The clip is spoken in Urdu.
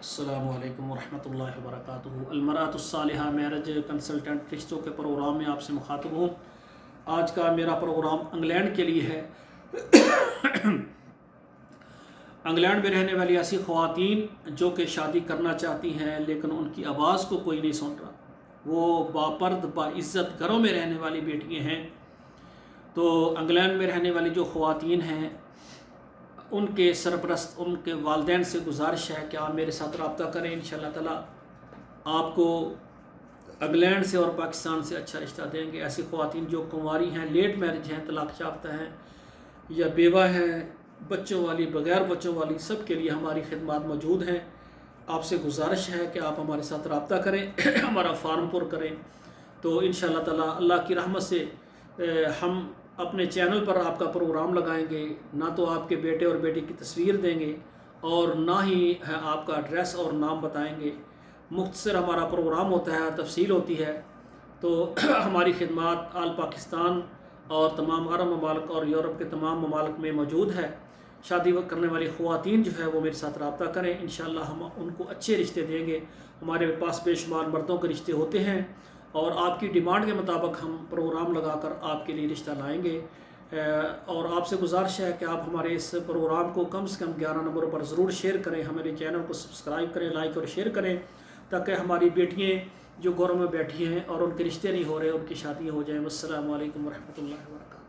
السلام علیکم ورحمۃ اللہ وبرکاتہ۔ المرأۃ الصالحہ میرج کنسلٹنٹ رشتوں کے پروگرام میں آپ سے مخاطب ہوں۔ آج کا میرا پروگرام انگلینڈ کے لیے ہے۔ انگلینڈ میں رہنے والی ایسی خواتین جو کہ شادی کرنا چاہتی ہیں لیکن ان کی آواز کو کوئی نہیں سن رہا، وہ باپرد باعزت گھروں میں رہنے والی بیٹیاں ہیں۔ تو انگلینڈ میں رہنے والی جو خواتین ہیں ان کے سرپرست، ان کے والدین سے گزارش ہے کہ آپ میرے ساتھ رابطہ کریں، انشاءاللہ تعالی آپ کو انگلینڈ سے اور پاکستان سے اچھا رشتہ دیں گے۔ ایسی خواتین جو کنواری ہیں، لیٹ میرج ہیں، طلاق یافتہ ہیں یا بیوہ ہیں، بچوں والی، بغیر بچوں والی، سب کے لیے ہماری خدمات موجود ہیں۔ آپ سے گزارش ہے کہ آپ ہمارے ساتھ رابطہ کریں، ہمارا فارم پر کریں، تو انشاءاللہ تعالی اللہ کی رحمت سے ہم اپنے چینل پر آپ کا پروگرام لگائیں گے۔ نہ تو آپ کے بیٹے اور بیٹی کی تصویر دیں گے اور نہ ہی آپ کا ایڈریس اور نام بتائیں گے۔ مختصر ہمارا پروگرام ہوتا ہے، تفصیل ہوتی ہے۔ تو ہماری خدمات آل پاکستان اور تمام عرب ممالک اور یورپ کے تمام ممالک میں موجود ہے۔ شادی کرنے والی خواتین جو ہے وہ میرے ساتھ رابطہ کریں، انشاءاللہ ہم ان کو اچھے رشتے دیں گے۔ ہمارے پاس بے شمار مردوں کے رشتے ہوتے ہیں اور آپ کی ڈیمانڈ کے مطابق ہم پروگرام لگا کر آپ کے لیے رشتہ لائیں گے۔ اور آپ سے گزارش ہے کہ آپ ہمارے اس پروگرام کو کم سے کم 11 نمبروں پر ضرور شیئر کریں، ہمارے چینل کو سبسکرائب کریں، لائک اور شیئر کریں، تاکہ ہماری بیٹیاں جو گھروں میں بیٹھی ہیں اور ان کے رشتے نہیں ہو رہے، ان کی شادیاں ہو جائیں۔ والسلام علیکم ورحمۃ اللہ وبرکاتہ۔